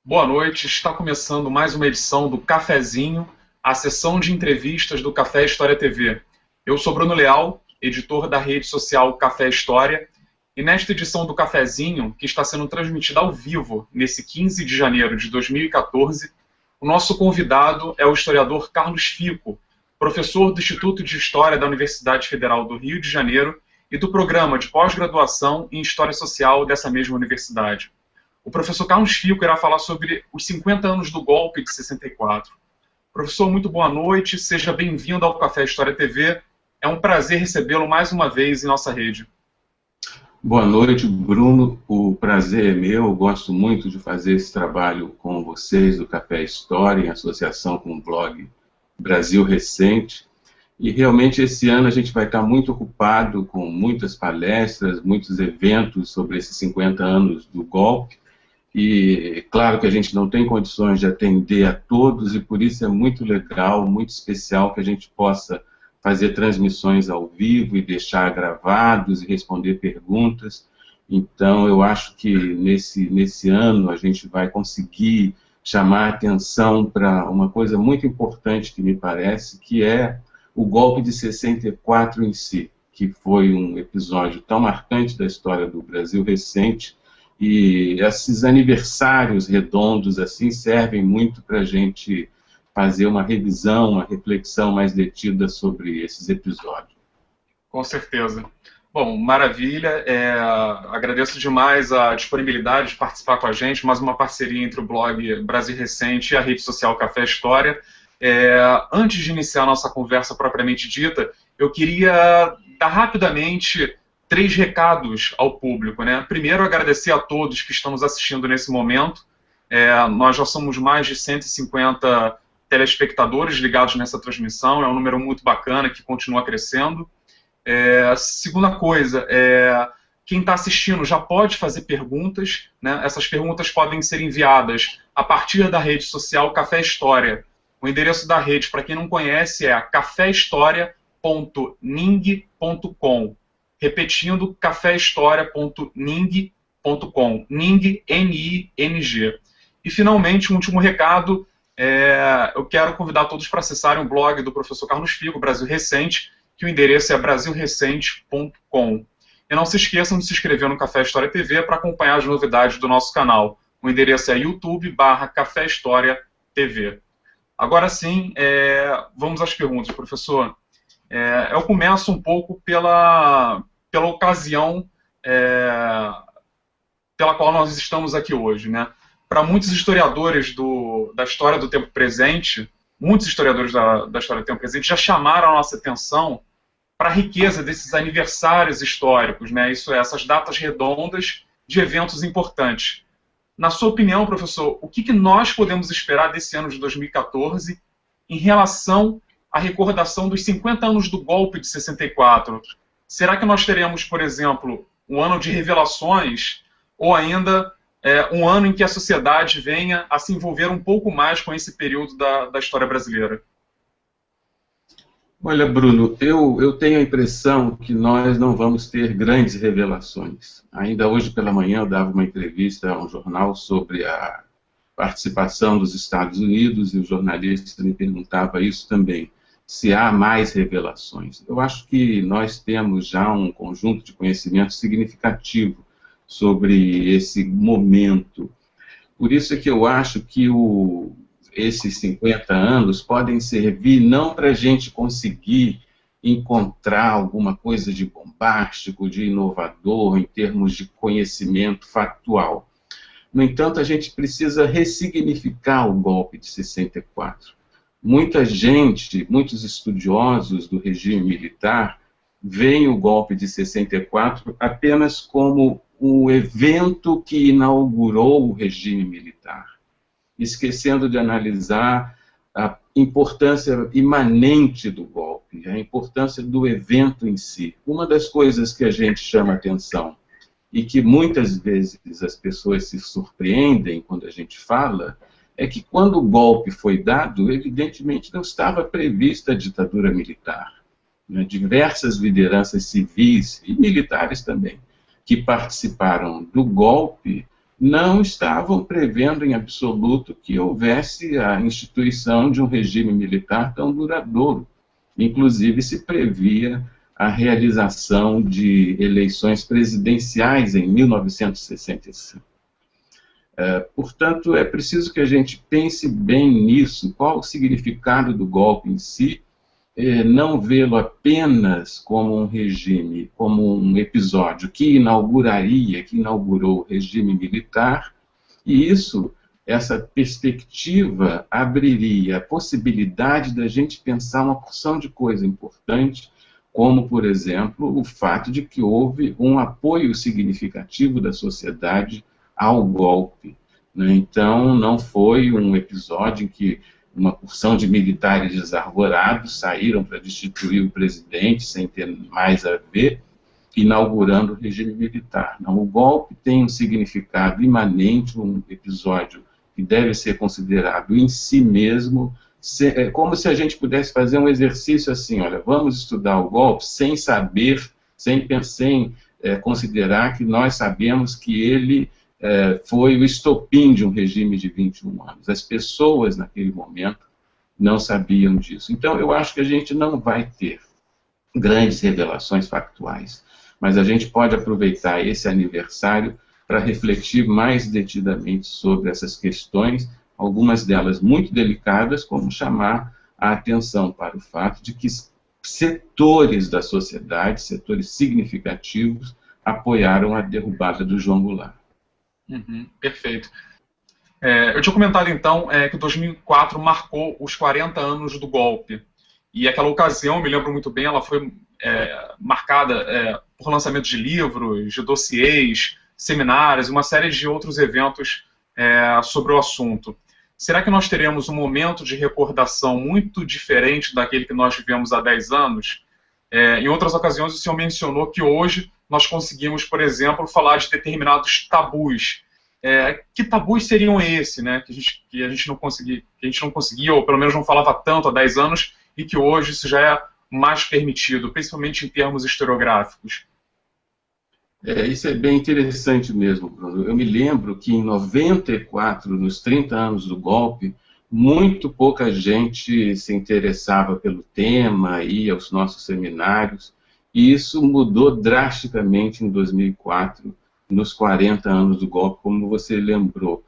Boa noite, está começando mais uma edição do Cafezinho, a sessão de entrevistas do Café História TV. Eu sou Bruno Leal, editor da rede social Café História, e nesta edição do Cafezinho, que está sendo transmitida ao vivo nesse 15 de janeiro de 2014, o nosso convidado é o historiador Carlos Fico, professor do Instituto de História da Universidade Federal do Rio de Janeiro e do programa de pós-graduação em História Social dessa mesma universidade. O professor Carlos Fico irá falar sobre os 50 anos do golpe de 64. Professor, muito boa noite, seja bem-vindo ao Café História TV. É um prazer recebê-lo mais uma vez em nossa rede. Boa noite, Bruno. O prazer é meu. Eu gosto muito de fazer esse trabalho com vocês do Café História, em associação com o blog Brasil Recente. E realmente esse ano a gente vai estar muito ocupado com muitas palestras, muitos eventos sobre esses 50 anos do golpe. E claro que a gente não tem condições de atender a todos, e por isso é muito legal, muito especial que a gente possa fazer transmissões ao vivo e deixar gravados e responder perguntas. Então eu acho que nesse ano a gente vai conseguir chamar a atenção para uma coisa muito importante que me parece, que é o golpe de 64 em si, que foi um episódio tão marcante da história do Brasil recente. E esses aniversários redondos assim servem muito para a gente fazer uma revisão, uma reflexão mais detida sobre esses episódios. Com certeza. Bom, maravilha. Agradeço demais a disponibilidade de participar com a gente, mais uma parceria entre o blog Brasil Recente e a rede social Café História. Antes de iniciar a nossa conversa propriamente dita, eu queria dar rapidamente 3 recados ao público, né? Primeiro, agradecer a todos que estão nos assistindo nesse momento. Nós já somos mais de 150 telespectadores ligados nessa transmissão, é um número muito bacana que continua crescendo. Segunda coisa, quem está assistindo já pode fazer perguntas, né? Essas perguntas podem ser enviadas a partir da rede social Café História. O endereço da rede, para quem não conhece, é caféhistoria.ning.com. Repetindo, caféhistoria.ning.com. Ning, N-I-N-G. E, finalmente, um último recado, eu quero convidar todos para acessarem o blog do professor Carlos Fico, Brasil Recente, que o endereço é brasilrecente.com. E não se esqueçam de se inscrever no Café História TV para acompanhar as novidades do nosso canal. O endereço é youtube.com/Café História TV. Agora sim, vamos às perguntas, professor. Eu começo um pouco pela ocasião pela qual nós estamos aqui hoje, né? Para muitos historiadores da história do tempo presente, muitos historiadores da história do tempo presente já chamaram a nossa atenção para a riqueza desses aniversários históricos, né? Isso é, essas datas redondas de eventos importantes. Na sua opinião, professor, o que nós podemos esperar desse ano de 2014 em relação à recordação dos 50 anos do golpe de 64? Será que nós teremos, por exemplo, um ano de revelações ou ainda um ano em que a sociedade venha a se envolver um pouco mais com esse período da história brasileira? Olha, Bruno, eu tenho a impressão que nós não vamos ter grandes revelações. Ainda hoje pela manhã eu dava uma entrevista a um jornal sobre a participação dos Estados Unidos e o jornalista me perguntava isso também, se há mais revelações. Eu acho que nós temos já um conjunto de conhecimento significativo sobre esse momento. Por isso é que eu acho que esses 50 anos podem servir não para a gente conseguir encontrar alguma coisa de bombástico, de inovador, em termos de conhecimento factual. No entanto, a gente precisa ressignificar o golpe de 64. Muita gente, muitos estudiosos do regime militar, veem o golpe de 64 apenas como o evento que inaugurou o regime militar, esquecendo de analisar a importância imanente do golpe, a importância do evento em si. Uma das coisas que a gente chama atenção e que muitas vezes as pessoas se surpreendem quando a gente fala, é que quando o golpe foi dado, evidentemente não estava prevista a ditadura militar. Diversas lideranças civis e militares também, que participaram do golpe, não estavam prevendo em absoluto que houvesse a instituição de um regime militar tão duradouro. Inclusive, se previa a realização de eleições presidenciais em 1965. Portanto, é preciso que a gente pense bem nisso, qual o significado do golpe em si, não vê-lo apenas como um regime, como um episódio que inaugurou o regime militar, e essa perspectiva abriria a possibilidade da gente pensar uma porção de coisa importante, como, por exemplo, o fato de que houve um apoio significativo da sociedade ao golpe, né? Então, não foi um episódio em que uma porção de militares desarvorados saíram para destituir o presidente sem ter mais a ver, inaugurando o regime militar. Não, o golpe tem um significado imanente, um episódio que deve ser considerado em si mesmo, como se a gente pudesse fazer um exercício assim, olha, vamos estudar o golpe sem saber, sem considerar que nós sabemos que ele foi o estopim de um regime de 21 anos. As pessoas, naquele momento, não sabiam disso. Então, eu acho que a gente não vai ter grandes revelações factuais, mas a gente pode aproveitar esse aniversário para refletir mais detidamente sobre essas questões, algumas delas muito delicadas, como chamar a atenção para o fato de que setores da sociedade, setores significativos, apoiaram a derrubada do João Goulart. Perfeito. Eu tinha comentado, então, que 2004 marcou os 40 anos do golpe. E aquela ocasião, me lembro muito bem, ela foi marcada por lançamento de livros, de dossiês, seminários, uma série de outros eventos sobre o assunto. Será que nós teremos um momento de recordação muito diferente daquele que nós vivemos há 10 anos? Em outras ocasiões, o senhor mencionou que hoje nós conseguimos, por exemplo, falar de determinados tabus. Que tabus seriam esses, né, que a gente não conseguia, ou pelo menos não falava tanto há 10 anos, e que hoje isso já é mais permitido, principalmente em termos historiográficos? Isso é bem interessante mesmo, Bruno. Eu me lembro que em 94, nos 30 anos do golpe, muito pouca gente se interessava pelo tema, ia aos nossos seminários, e isso mudou drasticamente em 2004, nos 40 anos do golpe, como você lembrou.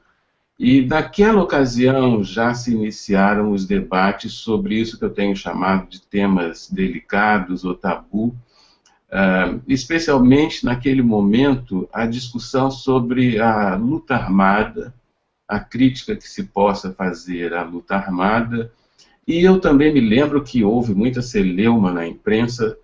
E naquela ocasião já se iniciaram os debates sobre isso que eu tenho chamado de temas delicados ou tabu, especialmente naquele momento a discussão sobre a luta armada, a crítica que se possa fazer à luta armada, e eu também me lembro que houve muita celeuma na imprensa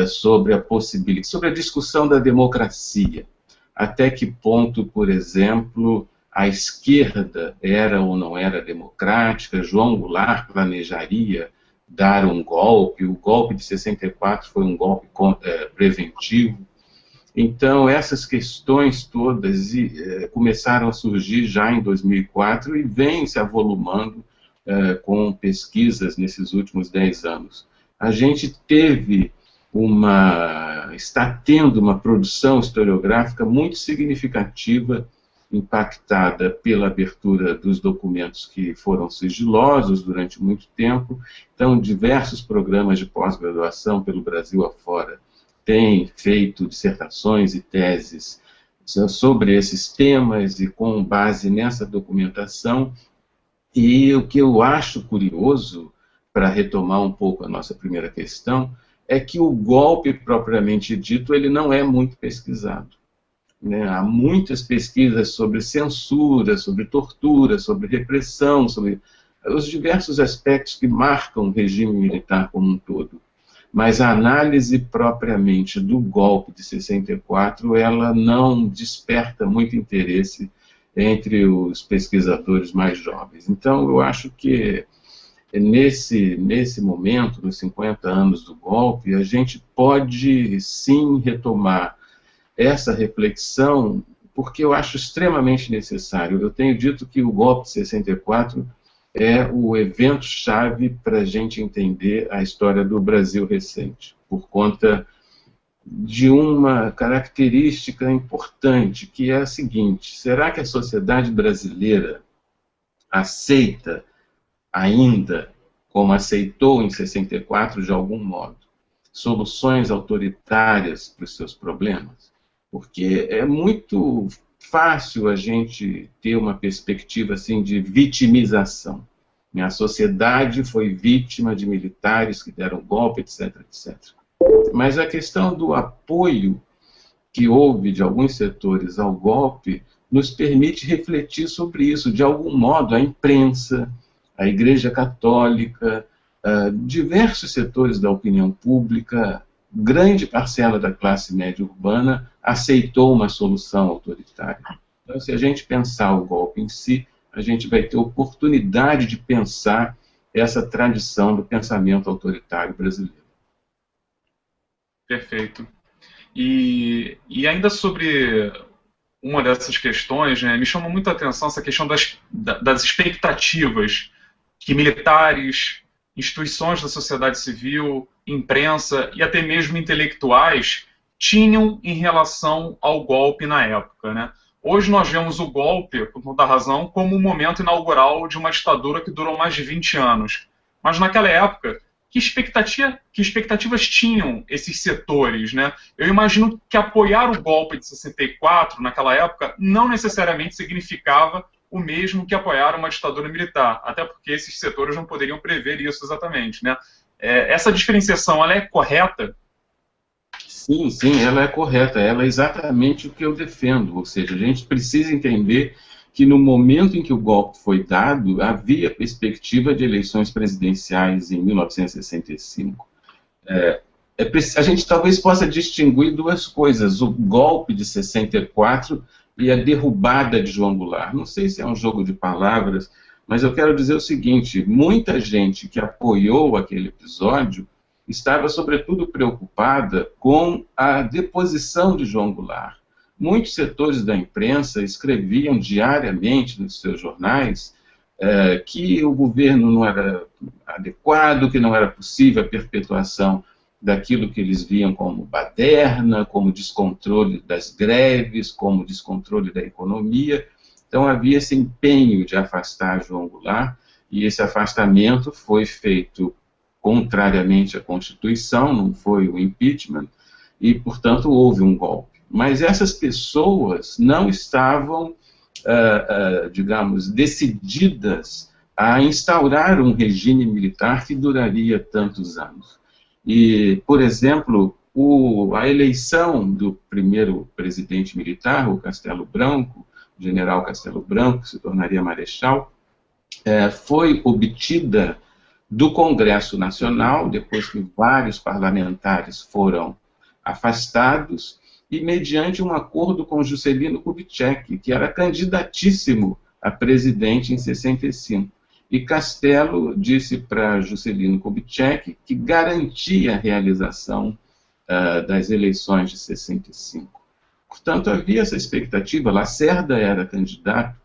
sobre a discussão da democracia, até que ponto, por exemplo, a esquerda era ou não era democrática, João Goulart planejaria dar um golpe, o golpe de 64 foi um golpe preventivo. Então, essas questões todas começaram a surgir já em 2004 e vêm se avolumando com pesquisas nesses últimos 10 anos. A gente está tendo uma produção historiográfica muito significativa, impactada pela abertura dos documentos que foram sigilosos durante muito tempo. Então, diversos programas de pós-graduação pelo Brasil afora têm feito dissertações e teses sobre esses temas e com base nessa documentação. E o que eu acho curioso, para retomar um pouco a nossa primeira questão, é que o golpe propriamente dito ele não é muito pesquisado. Há muitas pesquisas sobre censura, sobre tortura, sobre repressão, sobre os diversos aspectos que marcam o regime militar como um todo. Mas a análise propriamente do golpe de 64, ela não desperta muito interesse entre os pesquisadores mais jovens. Então, eu acho que nesse momento, nos 50 anos do golpe, a gente pode sim retomar essa reflexão, porque eu acho extremamente necessário. Eu tenho dito que o golpe de 64 é o evento-chave para a gente entender a história do Brasil recente, por conta de uma característica importante, que é a seguinte: será que a sociedade brasileira aceita ainda, como aceitou em 64 de algum modo, soluções autoritárias para os seus problemas? Porque é muito fácil a gente ter uma perspectiva assim de vitimização. A sociedade foi vítima de militares que deram golpe, etc, etc. Mas a questão do apoio que houve de alguns setores ao golpe nos permite refletir sobre isso. De algum modo, a imprensa, a Igreja Católica, diversos setores da opinião pública, grande parcela da classe média urbana aceitou uma solução autoritária. Então, se a gente pensar o golpe em si, a gente vai ter oportunidade de pensar essa tradição do pensamento autoritário brasileiro. Perfeito. E ainda sobre uma dessas questões, né, me chamou muito a atenção essa questão das expectativas que militares, instituições da sociedade civil, imprensa e até mesmo intelectuais tinham em relação ao golpe na época, né? Hoje nós vemos o golpe, por toda razão, como um momento inaugural de uma ditadura que durou mais de 20 anos. Mas naquela época, que expectativas tinham esses setores, né? Eu imagino que apoiar o golpe de 64, naquela época, não necessariamente significava o mesmo que apoiar uma ditadura militar, até porque esses setores não poderiam prever isso exatamente, né? Essa diferenciação, ela é correta? Sim, sim, ela é correta, ela é exatamente o que eu defendo, ou seja, a gente precisa entender que no momento em que o golpe foi dado, havia perspectiva de eleições presidenciais em 1965. A gente talvez possa distinguir duas coisas: o golpe de 64 e a derrubada de João Goulart. Não sei se é um jogo de palavras, mas eu quero dizer o seguinte: muita gente que apoiou aquele episódio estava sobretudo preocupada com a deposição de João Goulart. Muitos setores da imprensa escreviam diariamente nos seus jornais que o governo não era adequado, que não era possível a perpetuação daquilo que eles viam como baderna, como descontrole das greves, como descontrole da economia. Então havia esse empenho de afastar João Goulart, e esse afastamento foi feito contrariamente à Constituição, não foi o impeachment, e, portanto, houve um golpe. Mas essas pessoas não estavam, digamos, decididas a instaurar um regime militar que duraria tantos anos. E, por exemplo, a eleição do primeiro presidente militar, o Castelo Branco, o general Castelo Branco, que se tornaria marechal, foi obtida do Congresso Nacional, depois que vários parlamentares foram afastados, e mediante um acordo com Juscelino Kubitschek, que era candidatíssimo a presidente em 65. E Castelo disse para Juscelino Kubitschek que garantia a realização das eleições de 65. Portanto, havia essa expectativa. Lacerda era candidato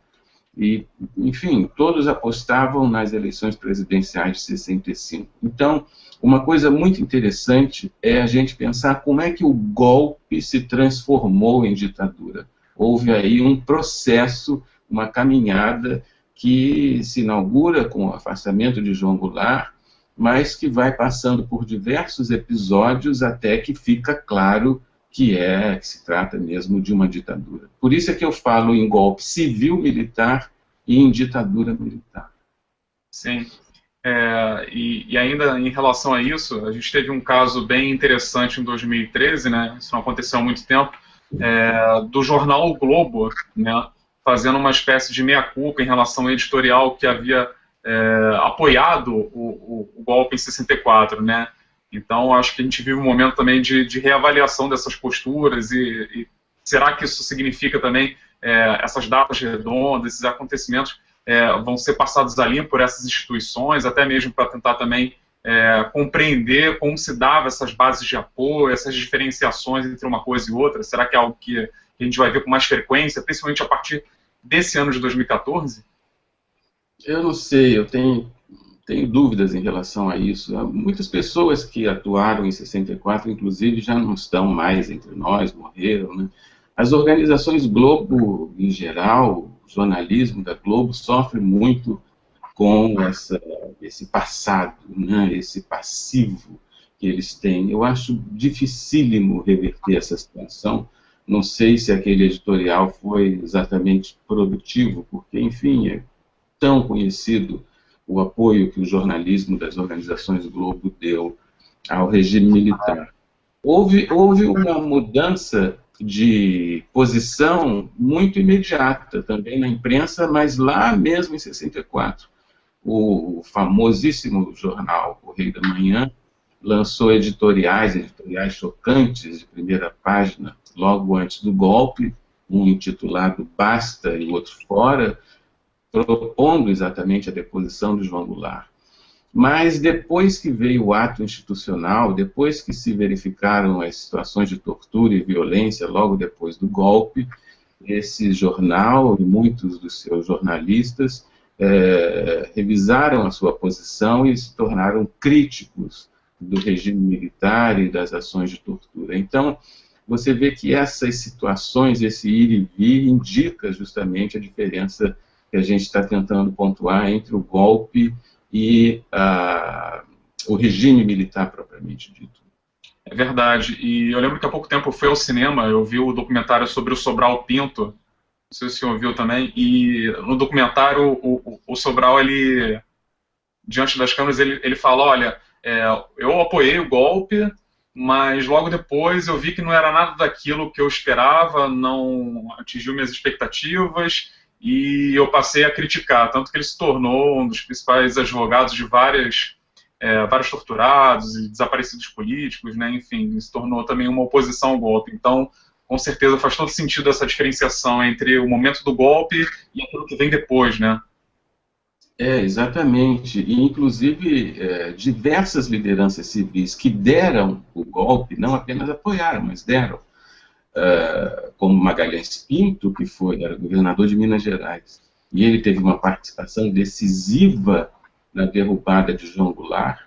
e, enfim, todos apostavam nas eleições presidenciais de 65. Então, uma coisa muito interessante é a gente pensar como é que o golpe se transformou em ditadura. Houve aí um processo, uma caminhada que se inaugura com o afastamento de João Goulart, mas que vai passando por diversos episódios até que fica claro que se trata mesmo de uma ditadura. Por isso é que eu falo em golpe civil-militar e em ditadura militar. Sim. E ainda em relação a isso, a gente teve um caso bem interessante em 2013, né? Isso não aconteceu há muito tempo, do jornal O Globo, né? Fazendo uma espécie de meia-culpa em relação ao editorial que havia apoiado o golpe em 64, né? Então, acho que a gente vive um momento também de reavaliação dessas posturas e será que isso significa também essas datas redondas, esses acontecimentos vão ser passados a limpo por essas instituições, até mesmo para tentar também compreender como se dava essas bases de apoio, essas diferenciações entre uma coisa e outra? Será que é algo que a gente vai ver com mais frequência, principalmente a partir desse ano de 2014? Eu não sei, eu tenho tenho dúvidas em relação a isso. Há muitas pessoas que atuaram em 64, inclusive, já não estão mais entre nós, morreram, né? As organizações Globo, em geral, o jornalismo da Globo sofre muito com esse passado, né? Esse passivo que eles têm. Eu acho dificílimo reverter essa situação. Não sei se aquele editorial foi exatamente produtivo, porque, enfim, é tão conhecido o apoio que o jornalismo das organizações Globo deu ao regime militar. Houve uma mudança de posição muito imediata também na imprensa, mas lá mesmo em 64. O famosíssimo jornal Correio da Manhã lançou editoriais chocantes de primeira página logo antes do golpe, um intitulado Basta e o outro Fora, propondo exatamente a deposição de João Goulart. Mas depois que veio o ato institucional, depois que se verificaram as situações de tortura e violência logo depois do golpe, esse jornal e muitos dos seus jornalistas revisaram a sua posição e se tornaram críticos do regime militar e das ações de tortura. Então, você vê que essas situações, esse ir e vir, indica justamente a diferença que a gente está tentando pontuar entre o golpe e o regime militar propriamente dito. É verdade. E eu lembro que há pouco tempo eu fui ao cinema, eu vi o documentário sobre o Sobral Pinto, não sei se o senhor viu também, e no documentário o Sobral, ele, diante das câmeras, ele fala, olha, eu apoiei o golpe, mas logo depois eu vi que não era nada daquilo que eu esperava, não atingiu minhas expectativas, e eu passei a criticar, tanto que ele se tornou um dos principais advogados de vários torturados e desaparecidos políticos, né? Enfim, se tornou também uma oposição ao golpe. Então, com certeza faz todo sentido essa diferenciação entre o momento do golpe e aquilo que vem depois, né? Exatamente. E, inclusive, diversas lideranças civis que deram o golpe, não apenas apoiaram, mas deram, como Magalhães Pinto, que era governador de Minas Gerais, e ele teve uma participação decisiva na derrubada de João Goulart,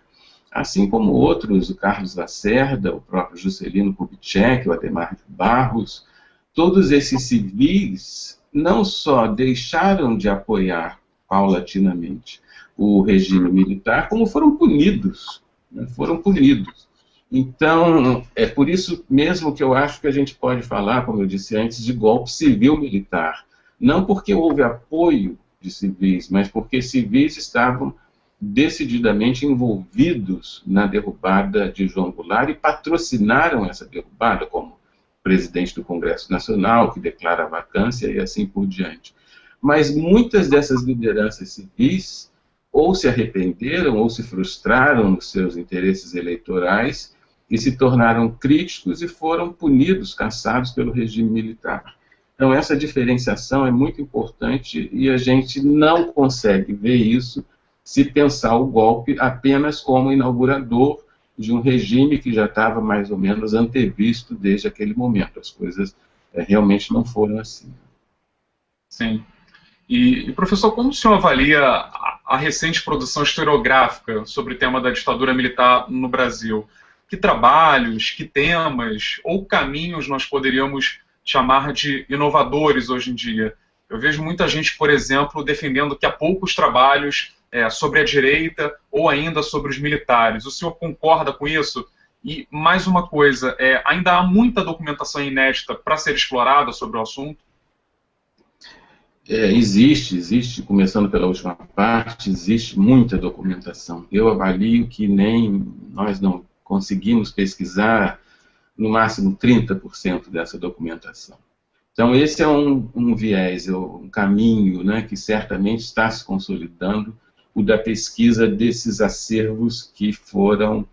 assim como outros, o Carlos Lacerda, o próprio Juscelino Kubitschek, o Adhemar de Barros. Todos esses civis não só deixaram de apoiar paulatinamente o regime militar, como foram punidos, né? Foram punidos. Então, é por isso mesmo que eu acho que a gente pode falar, como eu disse antes, de golpe civil-militar. Não porque houve apoio de civis, mas porque civis estavam decididamente envolvidos na derrubada de João Goulart e patrocinaram essa derrubada, como presidente do Congresso Nacional, que declara a vacância e assim por diante. Mas muitas dessas lideranças civis ou se arrependeram ou se frustraram nos seus interesses eleitorais e se tornaram críticos e foram punidos, caçados pelo regime militar. Então essa diferenciação é muito importante e a gente não consegue ver isso se pensar o golpe apenas como inaugurador de um regime que já estava mais ou menos antevisto desde aquele momento. As coisas realmente não foram assim. Sim. E professor, como o senhor avalia a recente produção historiográfica sobre o tema da ditadura militar no Brasil? Que trabalhos, que temas ou caminhos nós poderíamos chamar de inovadores hoje em dia? Eu vejo muita gente, por exemplo, defendendo que há poucos trabalhos sobre a direita ou ainda sobre os militares. O senhor concorda com isso? E mais uma coisa, ainda há muita documentação inédita para ser explorada sobre o assunto? Existe, começando pela última parte, existe muita documentação. Eu avalio que nós não conseguimos pesquisar no máximo 30% dessa documentação. Então esse é um viés, um caminho, né, que certamente está se consolidando, o da pesquisa desses acervos que foram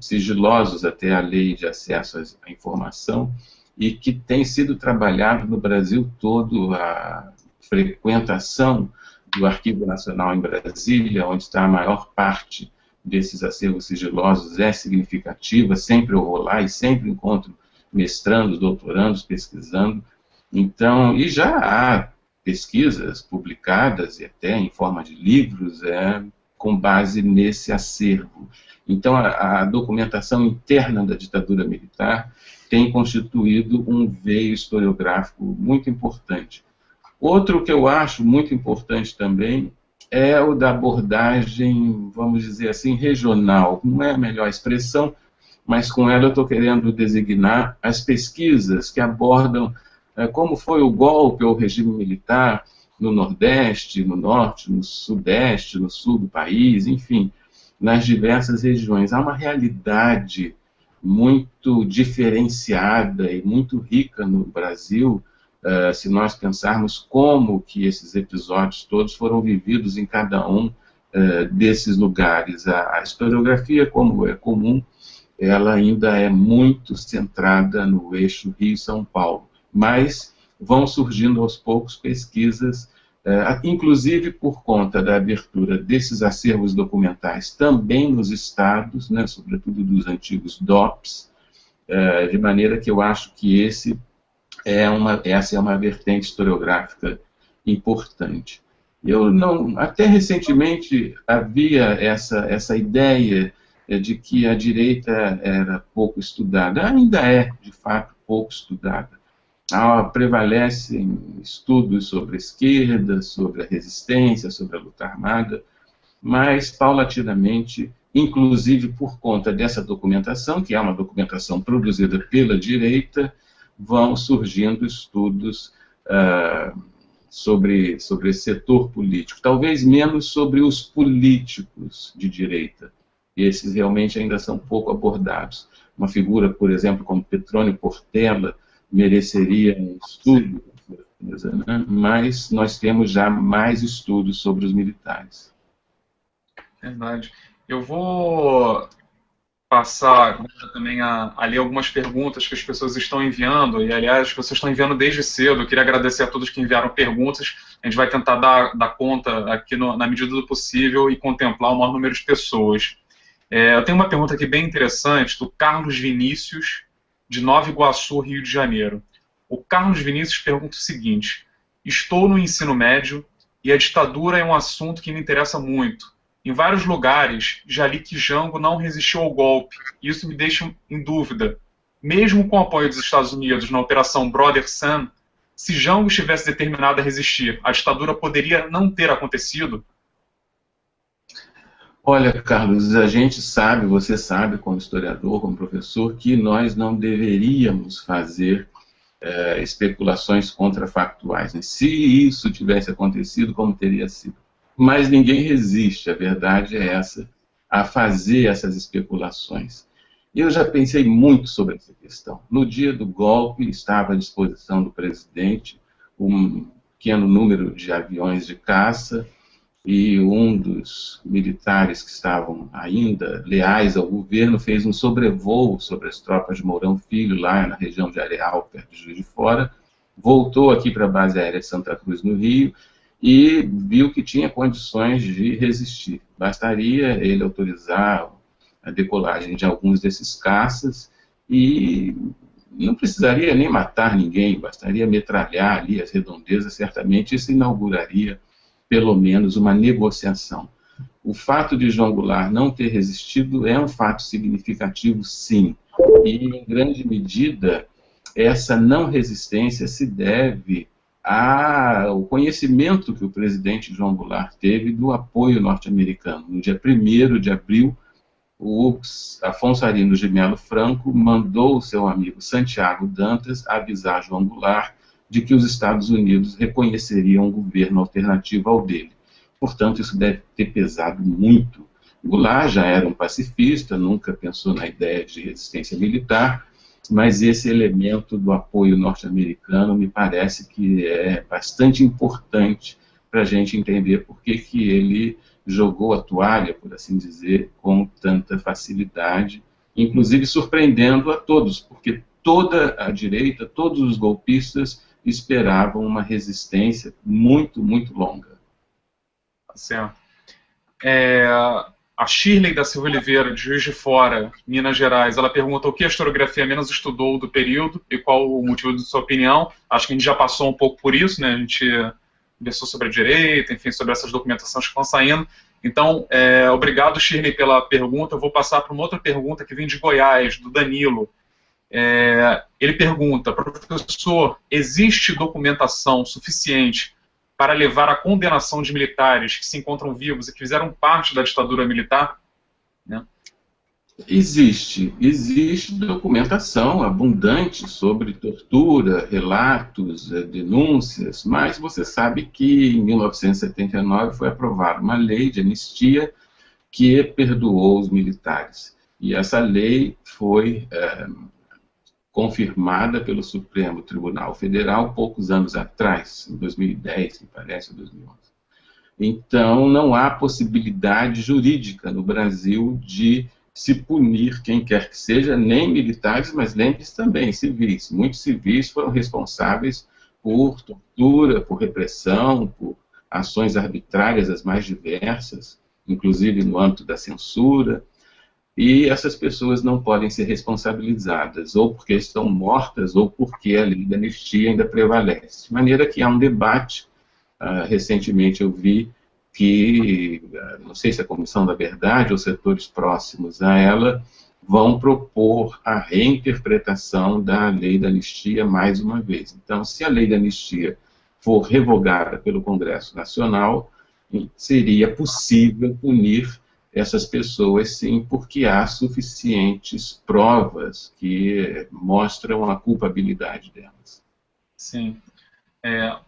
sigilosos até a lei de acesso à informação e que tem sido trabalhado no Brasil todo. A frequentação do Arquivo Nacional em Brasília, onde está a maior parte desses acervos sigilosos, é significativa. Sempre eu vou lá e sempre encontro mestrandos, doutorandos pesquisando. Então, e já há pesquisas publicadas, e até em forma de livros, com base nesse acervo. Então, a documentação interna da ditadura militar tem constituído um veio historiográfico muito importante. Outro que eu acho muito importante também é o da abordagem, vamos dizer assim, regional. Não é a melhor expressão, mas com ela eu estou querendo designar as pesquisas que abordam como foi o golpe ou o regime militar no Nordeste, no Norte, no Sudeste, no Sul do país, enfim, nas diversas regiões. Há uma realidade muito diferenciada e muito rica no Brasil, se nós pensarmos como que esses episódios todos foram vividos em cada um desses lugares. A historiografia, como é comum, ela ainda é muito centrada no eixo Rio-São Paulo, mas vão surgindo aos poucos pesquisas, inclusive por conta da abertura desses acervos documentais também nos estados, né, sobretudo dos antigos DOPs, de maneira que eu acho que essa é uma vertente historiográfica importante. Até recentemente havia essa ideia de que a direita era pouco estudada. Ainda é, de fato, pouco estudada. Prevalecem estudos sobre a esquerda, sobre a resistência, sobre a luta armada, mas, paulatinamente, inclusive por conta dessa documentação, que é uma documentação produzida pela direita, vão surgindo estudos sobre esse setor político, talvez menos sobre os políticos de direita. Esses realmente ainda são pouco abordados. Uma figura, por exemplo, como Petrônio Portela, mereceria um estudo, né? Mas nós temos já mais estudos sobre os militares. Verdade. Eu vou passar também a ler algumas perguntas que as pessoas estão enviando, e aliás, as pessoas estão enviando desde cedo. Eu queria agradecer a todos que enviaram perguntas. A gente vai tentar dar conta aqui na medida do possível e contemplar o maior número de pessoas. Eu tenho uma pergunta aqui bem interessante, do Carlos Vinícius, de Nova Iguaçu, Rio de Janeiro. O Carlos Vinícius pergunta o seguinte: estou no ensino médio e a ditadura é um assunto que me interessa muito. Em vários lugares já li que Jango não resistiu ao golpe, e isso me deixa em dúvida. Mesmo com o apoio dos Estados Unidos na Operação Brother Sun, se Jango estivesse determinado a resistir, a ditadura poderia não ter acontecido? Olha, Carlos, a gente sabe, você sabe, como historiador, como professor, que nós não deveríamos fazer especulações contrafactuais, né? Se isso tivesse acontecido, como teria sido? Mas ninguém resiste, a verdade é essa, a fazer essas especulações. Eu já pensei muito sobre essa questão. No dia do golpe, estava à disposição do presidente um pequeno número de aviões de caça, e um dos militares que estavam ainda leais ao governo fez um sobrevoo sobre as tropas de Mourão Filho, lá na região de Areal, perto de Juiz de Fora, voltou aqui para a base aérea de Santa Cruz, no Rio, e viu que tinha condições de resistir. Bastaria ele autorizar a decolagem de alguns desses caças e não precisaria nem matar ninguém, bastaria metralhar ali as redondezas, certamente isso inauguraria pelo menos uma negociação. O fato de João Goulart não ter resistido é um fato significativo, sim, e em grande medida essa não resistência se deve ao conhecimento que o presidente João Goulart teve do apoio norte-americano. No dia 1º de abril, o Afonso Arinos de Melo Franco mandou o seu amigo Santiago Dantas avisar João Goulart de que os Estados Unidos reconheceriam um governo alternativo ao dele. Portanto, isso deve ter pesado muito. Goulart já era um pacifista, nunca pensou na ideia de resistência militar, mas esse elemento do apoio norte-americano me parece que é bastante importante para a gente entender por que ele jogou a toalha, por assim dizer, com tanta facilidade, inclusive surpreendendo a todos, porque toda a direita, todos os golpistas esperavam uma resistência muito, muito longa. Certo. A Shirley da Silva Oliveira, de Juiz de Fora, Minas Gerais, ela pergunta o que a historiografia menos estudou do período e qual o motivo de sua opinião. Acho que a gente já passou um pouco por isso, né? A gente conversou sobre a direita, enfim, sobre essas documentações que estão saindo. Então, obrigado, Shirley, pela pergunta. Eu vou passar para uma outra pergunta que vem de Goiás, do Danilo. Ele pergunta: professor, existe documentação suficiente para levar à condenação de militares que se encontram vivos e que fizeram parte da ditadura militar? Né? Existe documentação abundante sobre tortura, relatos, denúncias, mas você sabe que em 1979 foi aprovada uma lei de anistia que perdoou os militares. E essa lei foi confirmada pelo Supremo Tribunal Federal poucos anos atrás, em 2010, me parece, ou 2011. Então, não há possibilidade jurídica no Brasil de se punir quem quer que seja, nem militares, mas lembre-se também, civis. Muitos civis foram responsáveis por tortura, por repressão, por ações arbitrárias as mais diversas, inclusive no âmbito da censura, e essas pessoas não podem ser responsabilizadas, ou porque estão mortas, ou porque a lei da anistia ainda prevalece. De maneira que há um debate, recentemente eu vi que, não sei se a Comissão da Verdade ou setores próximos a ela, vão propor a reinterpretação da lei da anistia mais uma vez. Então, se a lei da anistia for revogada pelo Congresso Nacional, seria possível punir essas pessoas, sim, porque há suficientes provas que mostram a culpabilidade delas. Sim.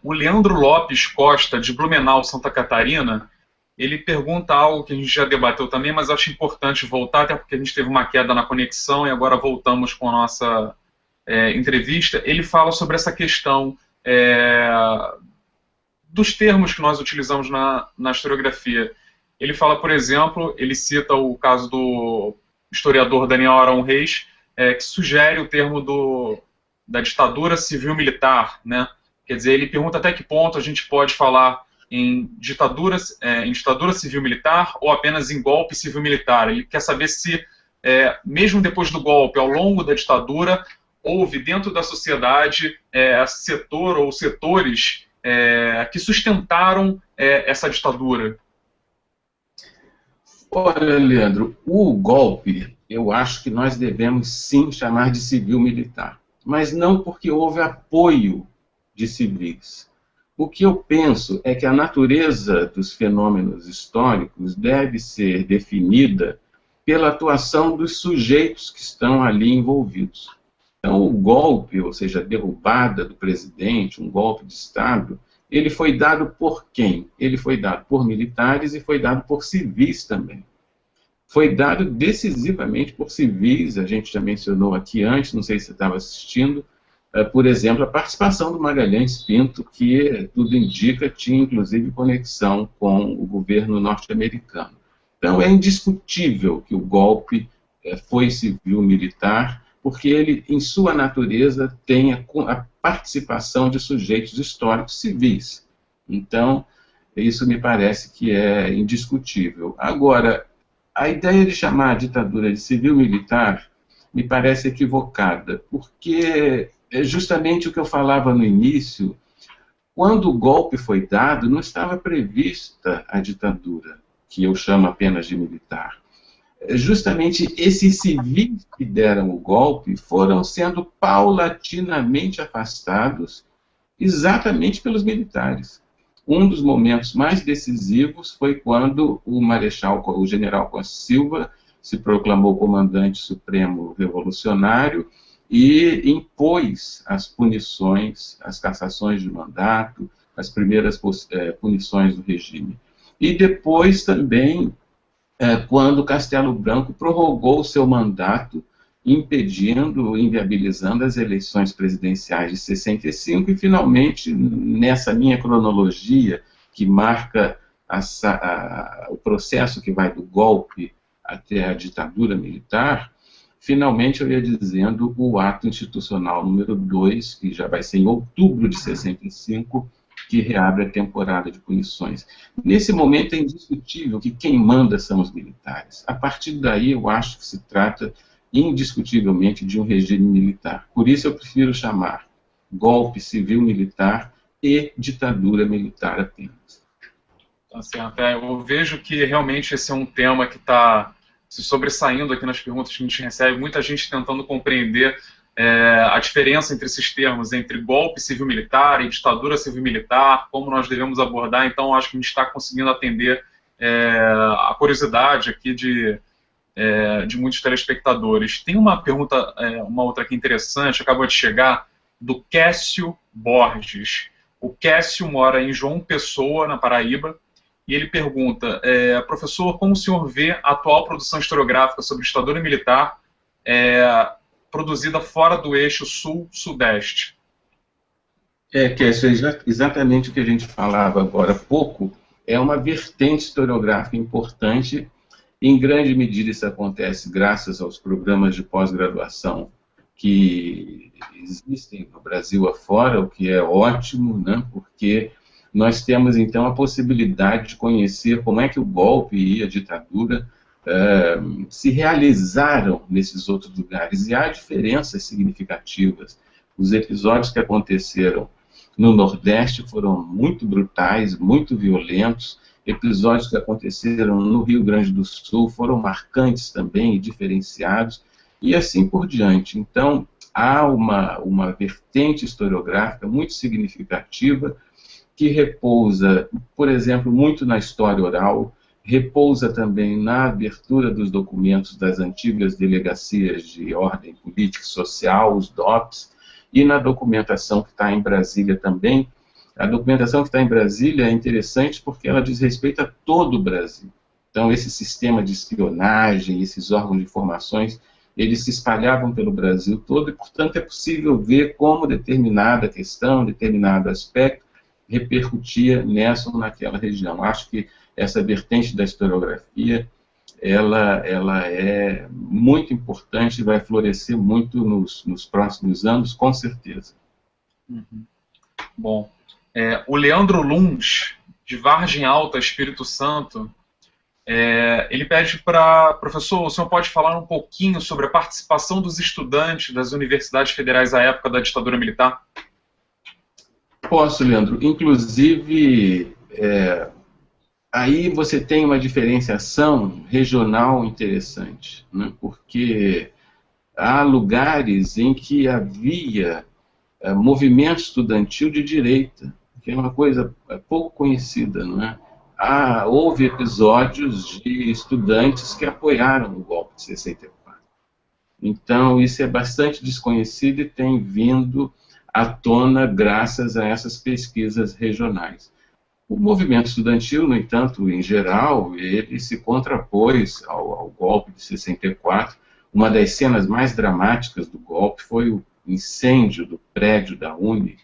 O Leandro Lopes Costa, de Blumenau, Santa Catarina, ele pergunta algo que a gente já debateu também, mas acho importante voltar, até porque a gente teve uma queda na conexão e agora voltamos com a nossa entrevista. Ele fala sobre essa questão dos termos que nós utilizamos na historiografia. Ele fala, por exemplo, ele cita o caso do historiador Daniel Arão Reis, que sugere o termo da ditadura civil-militar, né? Quer dizer, ele pergunta até que ponto a gente pode falar em ditadura civil-militar ou apenas em golpe civil-militar. Ele quer saber se, mesmo depois do golpe, ao longo da ditadura, houve dentro da sociedade setor ou setores que sustentaram essa ditadura. Olha, Leandro, o golpe, eu acho que nós devemos sim chamar de civil-militar, mas não porque houve apoio de civis. O que eu penso é que a natureza dos fenômenos históricos deve ser definida pela atuação dos sujeitos que estão ali envolvidos. Então, o golpe, ou seja, a derrubada do presidente, um golpe de Estado, ele foi dado por quem? Ele foi dado por militares e foi dado por civis também. Foi dado decisivamente por civis, a gente já mencionou aqui antes, não sei se você estava assistindo, por exemplo, a participação do Magalhães Pinto, que tudo indica tinha inclusive conexão com o governo norte-americano. Então é indiscutível que o golpe foi civil-militar, porque ele, em sua natureza, tem a participação de sujeitos históricos civis. Então, isso me parece que é indiscutível. Agora, a ideia de chamar a ditadura de civil-militar me parece equivocada, porque é justamente o que eu falava no início, quando o golpe foi dado, não estava prevista a ditadura, que eu chamo apenas de militar. Justamente esses civis que deram o golpe foram sendo paulatinamente afastados exatamente pelos militares. Um dos momentos mais decisivos foi quando o general Costa Silva se proclamou comandante supremo revolucionário e impôs as punições, as cassações de mandato, as primeiras punições do regime. E depois também, quando Castelo Branco prorrogou o seu mandato, impedindo, inviabilizando as eleições presidenciais de 65, e finalmente, nessa minha cronologia, que marca o processo que vai do golpe até a ditadura militar, finalmente eu ia dizendo o ato institucional número 2, que já vai ser em outubro de 65, que reabre a temporada de punições. Nesse momento é indiscutível que quem manda são os militares. A partir daí eu acho que se trata indiscutivelmente de um regime militar. Por isso eu prefiro chamar golpe civil-militar e ditadura militar apenas. Tá certo. Eu vejo que realmente esse é um tema que está se sobressaindo aqui nas perguntas que a gente recebe, muita gente tentando compreender a diferença entre esses termos, entre golpe civil-militar e ditadura civil-militar, como nós devemos abordar. Então, acho que a gente está conseguindo atender a curiosidade aqui de muitos telespectadores. Tem uma pergunta, uma outra aqui interessante, acabou de chegar, do Cássio Borges. O Cássio mora em João Pessoa, na Paraíba, e ele pergunta, professor, como o senhor vê a atual produção historiográfica sobre ditadura militar produzida fora do eixo sul-sudeste? Cássio, é exatamente o que a gente falava agora há pouco, é uma vertente historiográfica importante. Em grande medida isso acontece graças aos programas de pós-graduação que existem no Brasil afora, o que é ótimo, né, porque nós temos então a possibilidade de conhecer como é que o golpe e a ditadura se realizaram nesses outros lugares, e há diferenças significativas. Os episódios que aconteceram no Nordeste foram muito brutais, muito violentos. Episódios que aconteceram no Rio Grande do Sul foram marcantes também e diferenciados, e assim por diante. Então, há uma vertente historiográfica muito significativa que repousa, por exemplo, muito na história oral, repousa também na abertura dos documentos das antigas delegacias de ordem política e social, os DOPS, e na documentação que está em Brasília também. A documentação que está em Brasília é interessante porque ela diz respeito a todo o Brasil. Então, esse sistema de espionagem, esses órgãos de informações, eles se espalhavam pelo Brasil todo e, portanto, é possível ver como determinada questão, determinado aspecto, repercutia nessa ou naquela região. Acho que essa vertente da historiografia, ela é muito importante e vai florescer muito nos próximos anos, com certeza. Uhum. Bom, o Leandro Luns, de Vargem Alta, Espírito Santo, ele pede para, professor, o senhor pode falar um pouquinho sobre a participação dos estudantes das universidades federais à época da ditadura militar? Posso, Leandro. Inclusive, aí você tem uma diferenciação regional interessante, né? Porque há lugares em que havia movimento estudantil de direita, que é uma coisa pouco conhecida, não é? Houve episódios de estudantes que apoiaram o golpe de 64. Então, isso é bastante desconhecido e tem vindo à tona graças a essas pesquisas regionais. O movimento estudantil, no entanto, em geral, ele se contrapôs ao golpe de 64. Uma das cenas mais dramáticas do golpe foi o incêndio do prédio da UNE,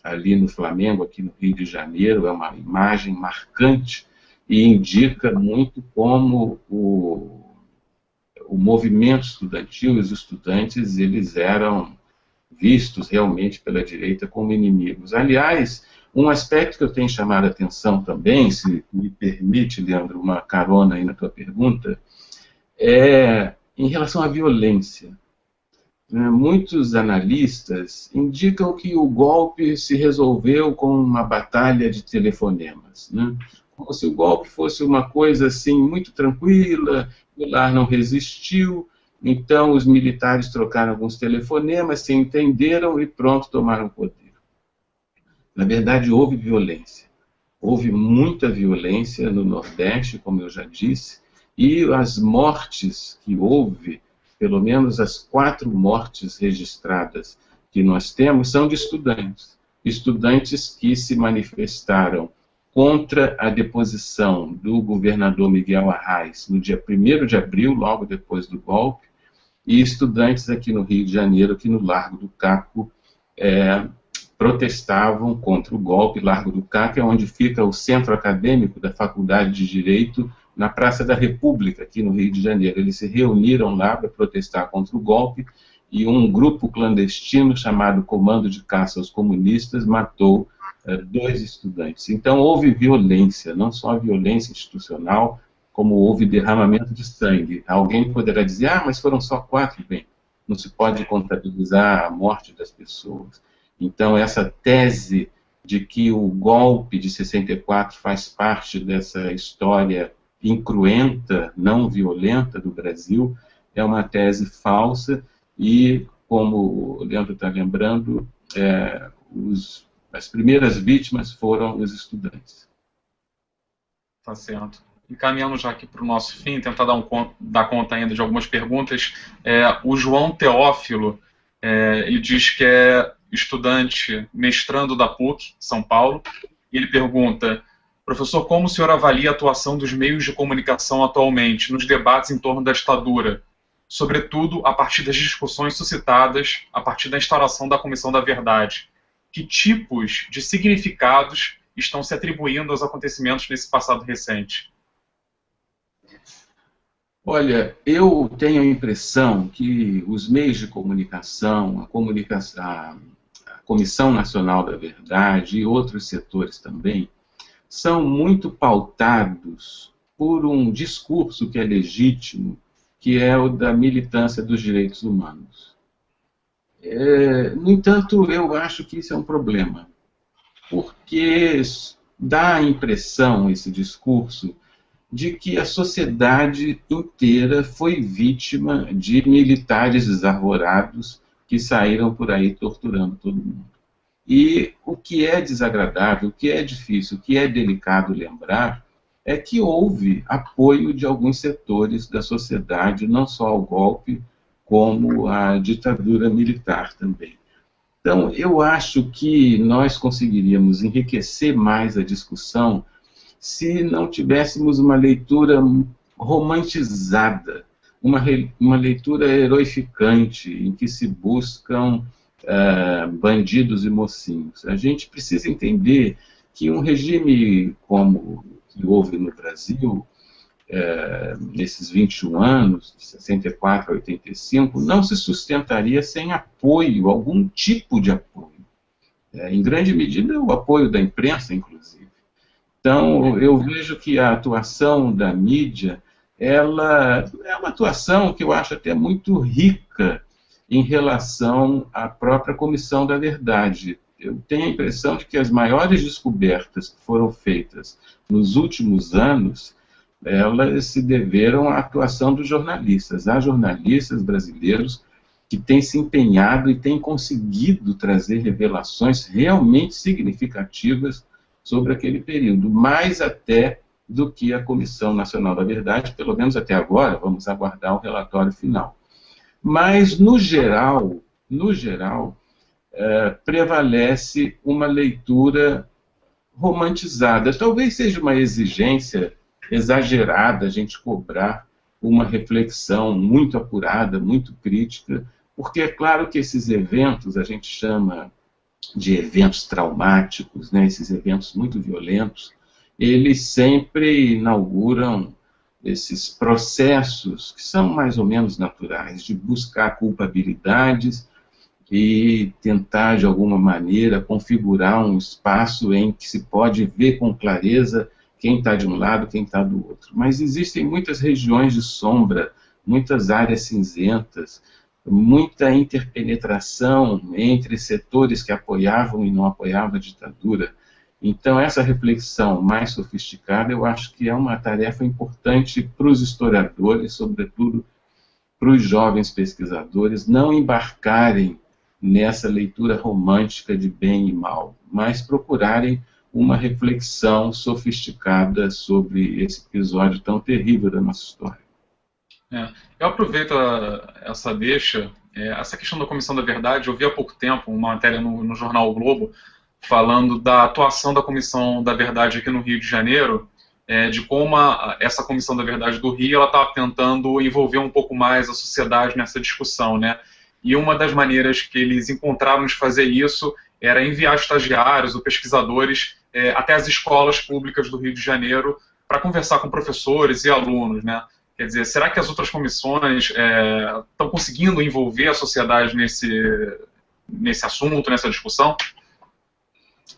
ali no Flamengo, aqui no Rio de Janeiro. É uma imagem marcante e indica muito como o movimento estudantil, os estudantes, eles eram vistos realmente pela direita como inimigos. Aliás, um aspecto que eu tenho chamado a atenção também, se me permite, Leandro, uma carona aí na tua pergunta, é em relação à violência. Muitos analistas indicam que o golpe se resolveu com uma batalha de telefonemas, né? Como se o golpe fosse uma coisa assim muito tranquila, o lar não resistiu, então os militares trocaram alguns telefonemas, se entenderam e pronto, tomaram o poder. Na verdade, houve violência. Houve muita violência no Nordeste, como eu já disse, e as mortes que houve, pelo menos as 4 mortes registradas que nós temos, são de estudantes. Estudantes que se manifestaram contra a deposição do governador Miguel Arraes no dia 1º de abril, logo depois do golpe, e estudantes aqui no Rio de Janeiro, aqui no Largo do Caco, protestavam contra o golpe. Largo do Caco é onde fica o centro acadêmico da Faculdade de Direito, na Praça da República, aqui no Rio de Janeiro. Eles se reuniram lá para protestar contra o golpe e um grupo clandestino chamado Comando de Caça aos Comunistas matou 2 estudantes. Então houve violência, não só violência institucional, como houve derramamento de sangue. Alguém poderá dizer, mas foram só 4, bem, não se pode contabilizar a morte das pessoas. Então essa tese de que o golpe de 64 faz parte dessa história incruenta, não violenta do Brasil, é uma tese falsa e, como o Leandro está lembrando, as primeiras vítimas foram os estudantes. Tá certo. Encaminhando já aqui para o nosso fim, tentar dar conta ainda de algumas perguntas. O João Teófilo, ele diz que é estudante mestrando da PUC, São Paulo, e ele pergunta: professor, como o senhor avalia a atuação dos meios de comunicação atualmente nos debates em torno da ditadura, sobretudo a partir das discussões suscitadas a partir da instauração da Comissão da Verdade? Que tipos de significados estão se atribuindo aos acontecimentos nesse passado recente? Olha, eu tenho a impressão que os meios de comunicação, a Comissão Nacional da Verdade e outros setores também, são muito pautados por um discurso que é legítimo, que é o da militância dos direitos humanos. No entanto, eu acho que isso é um problema, porque dá a impressão, esse discurso, de que a sociedade inteira foi vítima de militares desarvorados que saíram por aí torturando todo mundo. E o que é desagradável, o que é difícil, o que é delicado lembrar, é que houve apoio de alguns setores da sociedade, não só ao golpe, como à ditadura militar também. Então, eu acho que nós conseguiríamos enriquecer mais a discussão se não tivéssemos uma leitura romantizada, uma leitura heroificante, em que se buscam bandidos e mocinhos. A gente precisa entender que um regime como o que houve no Brasil, nesses 21 anos, de 64 a 85, não se sustentaria sem apoio, algum tipo de apoio. Em grande medida, o apoio da imprensa, inclusive. Então, eu vejo que a atuação da mídia, ela é uma atuação que eu acho até muito rica em relação à própria Comissão da Verdade. Eu tenho a impressão de que as maiores descobertas que foram feitas nos últimos anos, elas se deveram à atuação dos jornalistas. Há jornalistas brasileiros que têm se empenhado e têm conseguido trazer revelações realmente significativas sobre aquele período, mais até do que a Comissão Nacional da Verdade, pelo menos até agora. Vamos aguardar o relatório final. Mas, no geral, prevalece uma leitura romantizada. Talvez seja uma exigência exagerada a gente cobrar uma reflexão muito apurada, muito crítica, porque é claro que esses eventos a gente chama de eventos traumáticos, né, esses eventos muito violentos, eles sempre inauguram esses processos que são mais ou menos naturais, de buscar culpabilidades e tentar, de alguma maneira, configurar um espaço em que se pode ver com clareza quem está de um lado, quem está do outro. Mas existem muitas regiões de sombra, muitas áreas cinzentas, muita interpenetração entre setores que apoiavam e não apoiavam a ditadura. Então, essa reflexão mais sofisticada, eu acho que é uma tarefa importante para os historiadores, sobretudo para os jovens pesquisadores, não embarcarem nessa leitura romântica de bem e mal, mas procurarem uma reflexão sofisticada sobre esse episódio tão terrível da nossa história. Eu aproveito essa deixa, essa questão da Comissão da Verdade. Eu vi há pouco tempo uma matéria no jornal O Globo falando da atuação da Comissão da Verdade aqui no Rio de Janeiro, de como essa Comissão da Verdade do Rio estava tentando envolver um pouco mais a sociedade nessa discussão, né? E uma das maneiras que eles encontraram de fazer isso era enviar estagiários ou pesquisadores até as escolas públicas do Rio de Janeiro para conversar com professores e alunos, né? Quer dizer, será que as outras comissões estão conseguindo envolver a sociedade nesse assunto, nessa discussão?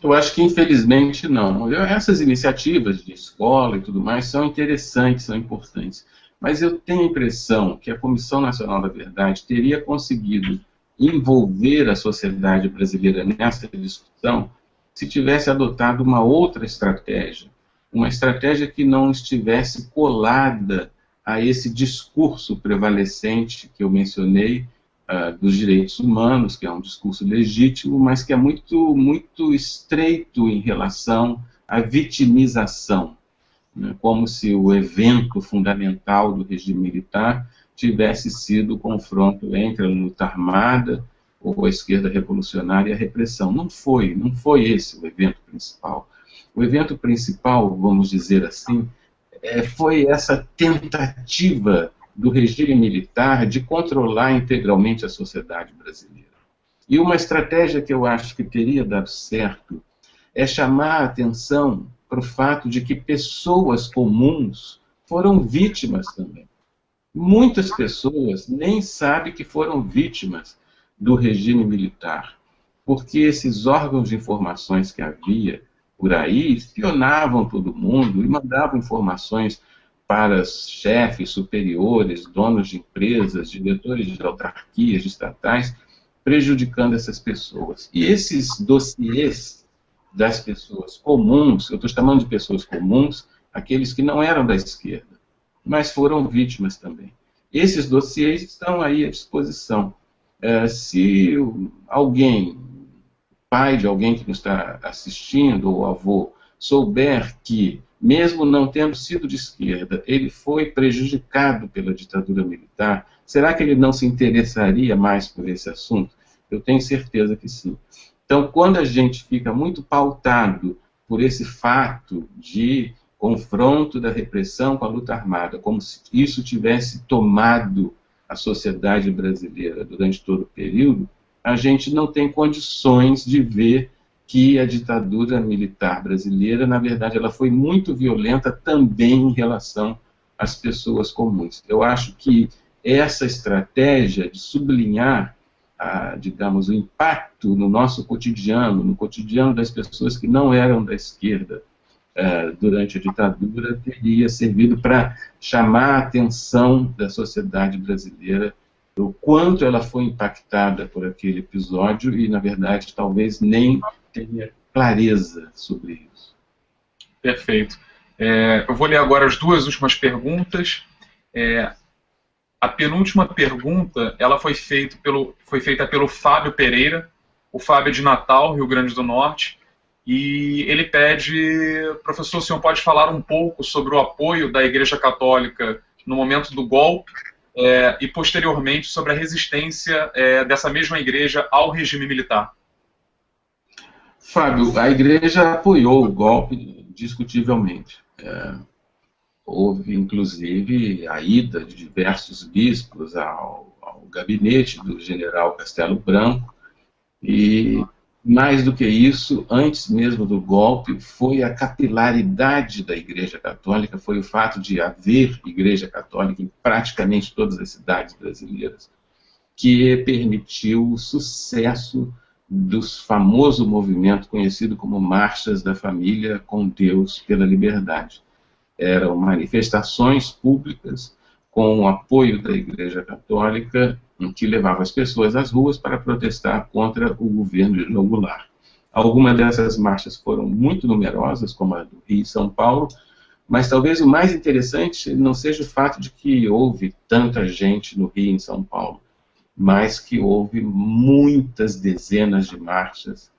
Eu acho que, infelizmente, não. Essas iniciativas de escola e tudo mais são interessantes, são importantes. Mas eu tenho a impressão que a Comissão Nacional da Verdade teria conseguido envolver a sociedade brasileira nessa discussão se tivesse adotado uma outra estratégia, uma estratégia que não estivesse colada a esse discurso prevalecente que eu mencionei, dos direitos humanos, que é um discurso legítimo, mas que é muito, muito estreito em relação à vitimização, né? Como se o evento fundamental do regime militar tivesse sido o confronto entre a luta armada ou a esquerda revolucionária e a repressão. Não foi esse o evento principal. O evento principal, vamos dizer assim, foi essa tentativa do regime militar de controlar integralmente a sociedade brasileira. E uma estratégia que eu acho que teria dado certo é chamar a atenção para o fato de que pessoas comuns foram vítimas também. Muitas pessoas nem sabem que foram vítimas do regime militar, porque esses órgãos de informações que havia por aí espionavam todo mundo e mandavam informações para chefes superiores, donos de empresas, diretores de autarquias, de estatais, prejudicando essas pessoas. E esses dossiês das pessoas comuns, eu estou chamando de pessoas comuns, aqueles que não eram da esquerda, mas foram vítimas também. Esses dossiês estão aí à disposição. Se alguém, pai de alguém que nos está assistindo, ou avô, souber que, mesmo não tendo sido de esquerda, ele foi prejudicado pela ditadura militar, será que ele não se interessaria mais por esse assunto? Eu tenho certeza que sim. Então, quando a gente fica muito pautado por esse fato de confronto da repressão com a luta armada, como se isso tivesse tomado a sociedade brasileira durante todo o período, a gente não tem condições de ver que a ditadura militar brasileira, na verdade, ela foi muito violenta também em relação às pessoas comuns. Eu acho que essa estratégia de sublinhar, digamos, o impacto no nosso cotidiano, no cotidiano das pessoas que não eram da esquerda durante a ditadura, teria servido para chamar a atenção da sociedade brasileira do quanto ela foi impactada por aquele episódio e, na verdade, talvez nem tenha clareza sobre isso. Perfeito. Eu vou ler agora as duas últimas perguntas. A penúltima pergunta ela foi feita pelo Fábio Pereira. O Fábio é de Natal, Rio Grande do Norte, e ele pede, professor, o senhor pode falar um pouco sobre o apoio da Igreja Católica no momento do golpe e, posteriormente, sobre a resistência dessa mesma igreja ao regime militar? Fábio, a Igreja apoiou o golpe discutivelmente. Houve, inclusive, a ida de diversos bispos ao gabinete do general Castelo Branco, e, mais do que isso, antes mesmo do golpe, foi a capilaridade da Igreja Católica, foi o fato de haver Igreja Católica em praticamente todas as cidades brasileiras, que permitiu o sucesso do famoso movimento conhecido como Marchas da Família com Deus pela Liberdade. Eram manifestações públicas com o apoio da Igreja Católica que levava as pessoas às ruas para protestar contra o governo de João Goulart. Algumas dessas marchas foram muito numerosas, como a do Rio e São Paulo, mas talvez o mais interessante não seja o fato de que houve tanta gente no Rio e em São Paulo, mas que houve muitas dezenas de marchas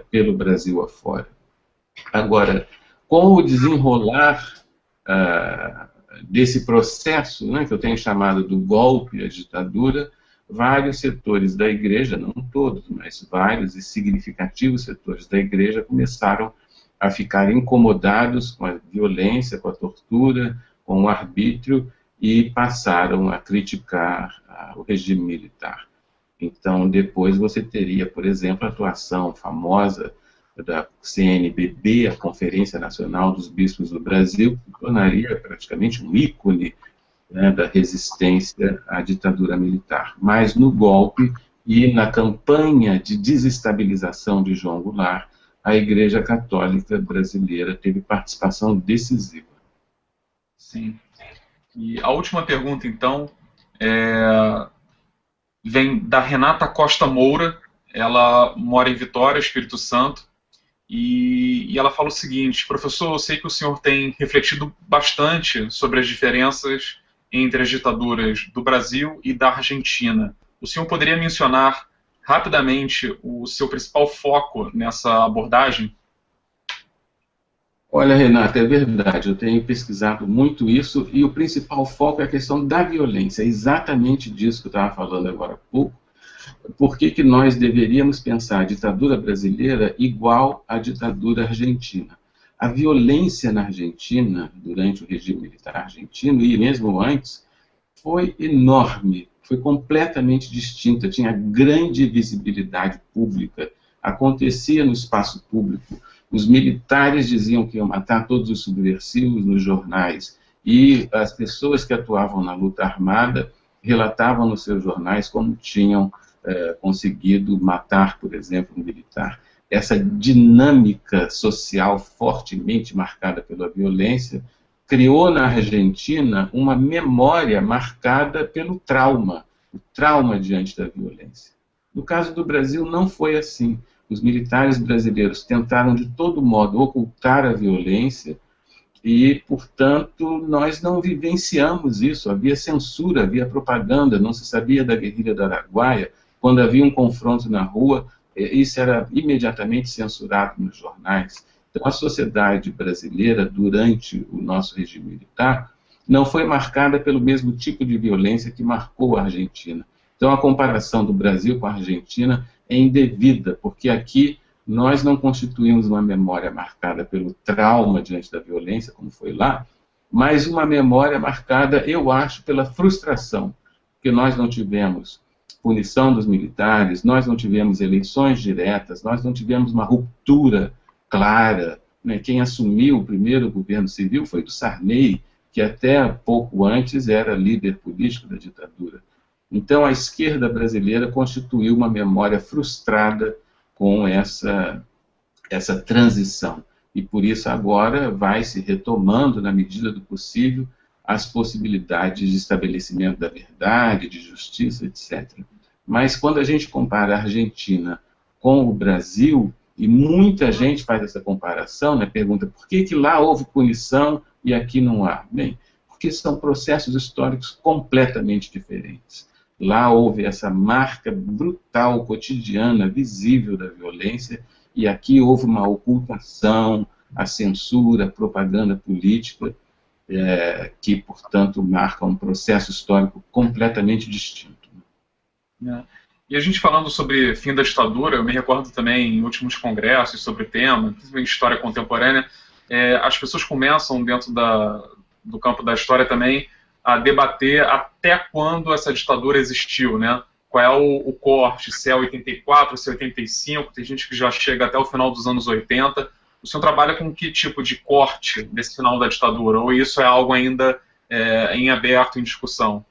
pelo Brasil afora. Agora, com o desenrolar desse processo, né, que eu tenho chamado do golpe à ditadura, vários setores da igreja, não todos, mas vários e significativos setores da igreja começaram a ficar incomodados com a violência, com a tortura, com o arbítrio, e passaram a criticar o regime militar. Então, depois você teria, por exemplo, a atuação famosa da CNBB, a Conferência Nacional dos Bispos do Brasil, que tornaria praticamente um ícone, né, da resistência à ditadura militar. Mas no golpe e na campanha de desestabilização de João Goulart, a Igreja Católica brasileira teve participação decisiva. Sim. E a última pergunta, então, vem da Renata Costa Moura. Ela mora em Vitória, Espírito Santo, e ela fala o seguinte: professor, eu sei que o senhor tem refletido bastante sobre as diferenças entre as ditaduras do Brasil e da Argentina. O senhor poderia mencionar rapidamente o seu principal foco nessa abordagem? Olha, Renata, é verdade, eu tenho pesquisado muito isso e o principal foco é a questão da violência, é exatamente disso que eu estava falando agora há pouco. Por que nós deveríamos pensar a ditadura brasileira igual à ditadura argentina? A violência na Argentina, durante o regime militar argentino e mesmo antes, foi enorme, foi completamente distinta, tinha grande visibilidade pública, acontecia no espaço público. Os militares diziam que iam matar todos os subversivos nos jornais e as pessoas que atuavam na luta armada relatavam nos seus jornais como tinham conseguido matar, por exemplo, um militar. Essa dinâmica social fortemente marcada pela violência criou na Argentina uma memória marcada pelo trauma, o trauma diante da violência. No caso do Brasil não foi assim. Os militares brasileiros tentaram de todo modo ocultar a violência e, portanto, nós não vivenciamos isso. Havia censura, havia propaganda, não se sabia da guerrilha do Araguaia. Quando havia um confronto na rua, isso era imediatamente censurado nos jornais. Então, a sociedade brasileira, durante o nosso regime militar, não foi marcada pelo mesmo tipo de violência que marcou a Argentina. Então, a comparação do Brasil com a Argentina é indevida, porque aqui nós não constituímos uma memória marcada pelo trauma diante da violência, como foi lá, mas uma memória marcada, eu acho, pela frustração, porque nós não tivemos punição dos militares, nós não tivemos eleições diretas, nós não tivemos uma ruptura clara. Né? Quem assumiu o primeiro governo civil foi do Sarney, que até pouco antes era líder político da ditadura. Então, a esquerda brasileira constituiu uma memória frustrada com essa transição. E, por isso, agora vai se retomando, na medida do possível, as possibilidades de estabelecimento da verdade, de justiça, etc. Mas, quando a gente compara a Argentina com o Brasil, e muita gente faz essa comparação, né, pergunta por que lá houve punição e aqui não há? Bem, porque são processos históricos completamente diferentes. Lá houve essa marca brutal, cotidiana, visível da violência, e aqui houve uma ocultação, a censura, a propaganda política, que, portanto, marca um processo histórico completamente distinto. E a gente falando sobre fim da ditadura, eu me recordo também em últimos congressos sobre o tema, principalmente história contemporânea, as pessoas começam dentro do campo da história também a debater até quando essa ditadura existiu, né? Qual é o corte, se é 84, se é 85, tem gente que já chega até o final dos anos 80. O senhor trabalha com que tipo de corte desse final da ditadura? Ou isso é algo ainda em aberto, em discussão?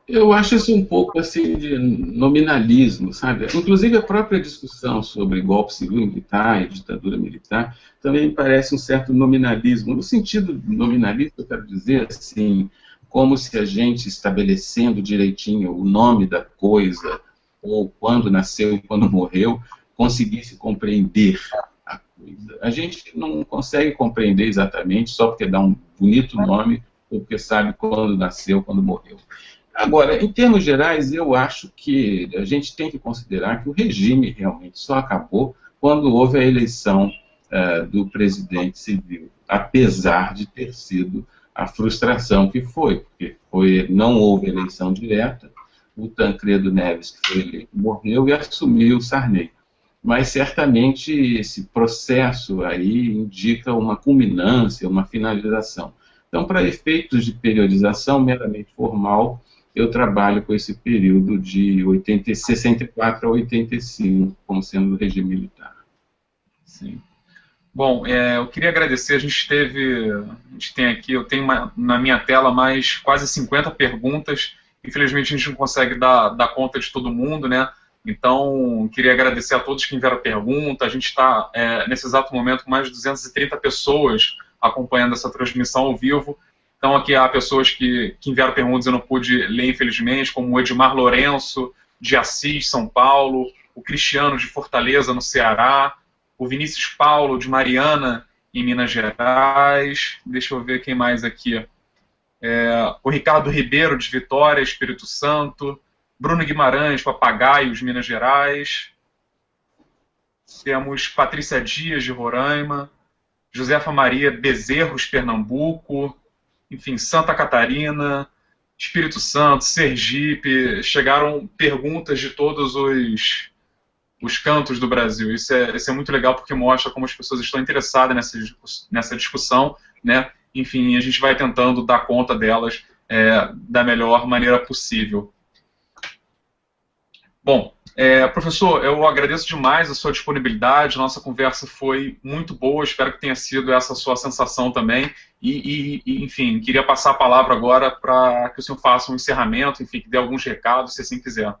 Eu acho isso um pouco assim de nominalismo, sabe? Inclusive a própria discussão sobre golpe civil militar e ditadura militar também me parece um certo nominalismo. No sentido nominalista, eu quero dizer assim, como se a gente estabelecendo direitinho o nome da coisa, ou quando nasceu e quando morreu, conseguisse compreender a coisa. A gente não consegue compreender exatamente só porque dá um bonito nome ou porque sabe quando nasceu, quando morreu. Agora, em termos gerais, eu acho que a gente tem que considerar que o regime realmente só acabou quando houve a eleição do presidente civil, apesar de ter sido a frustração que foi, porque não houve eleição direta, o Tancredo Neves, que foi eleito, morreu e assumiu o Sarney. Mas certamente esse processo aí indica uma culminância, uma finalização. Então, para efeitos de periodização meramente formal, eu trabalho com esse período de 64 a 85, como sendo o regime militar. Sim. Bom, eu queria agradecer, eu tenho na minha tela mais quase 50 perguntas, infelizmente a gente não consegue dar conta de todo mundo, né? Então, queria agradecer a todos que enviaram pergunta. A gente está, nesse exato momento, com mais de 230 pessoas acompanhando essa transmissão ao vivo. Então, aqui há pessoas que enviaram perguntas eu não pude ler, infelizmente, como o Edmar Lourenço, de Assis, São Paulo, o Cristiano, de Fortaleza, no Ceará, o Vinícius Paulo, de Mariana, em Minas Gerais. Deixa eu ver quem mais aqui. O Ricardo Ribeiro, de Vitória, Espírito Santo. Bruno Guimarães, Papagaios, Minas Gerais. Temos Patrícia Dias, de Roraima. Josefa Maria Bezerros, Pernambuco. Enfim, Santa Catarina, Espírito Santo, Sergipe. Chegaram perguntas de todos os cantos do Brasil. Isso é muito legal porque mostra como as pessoas estão interessadas nessa discussão, né? Enfim, a gente vai tentando dar conta delas da melhor maneira possível. Bom, professor, eu agradeço demais a sua disponibilidade, nossa conversa foi muito boa, espero que tenha sido essa a sua sensação também, enfim, queria passar a palavra agora para que o senhor faça um encerramento, enfim, que dê alguns recados, se assim quiser.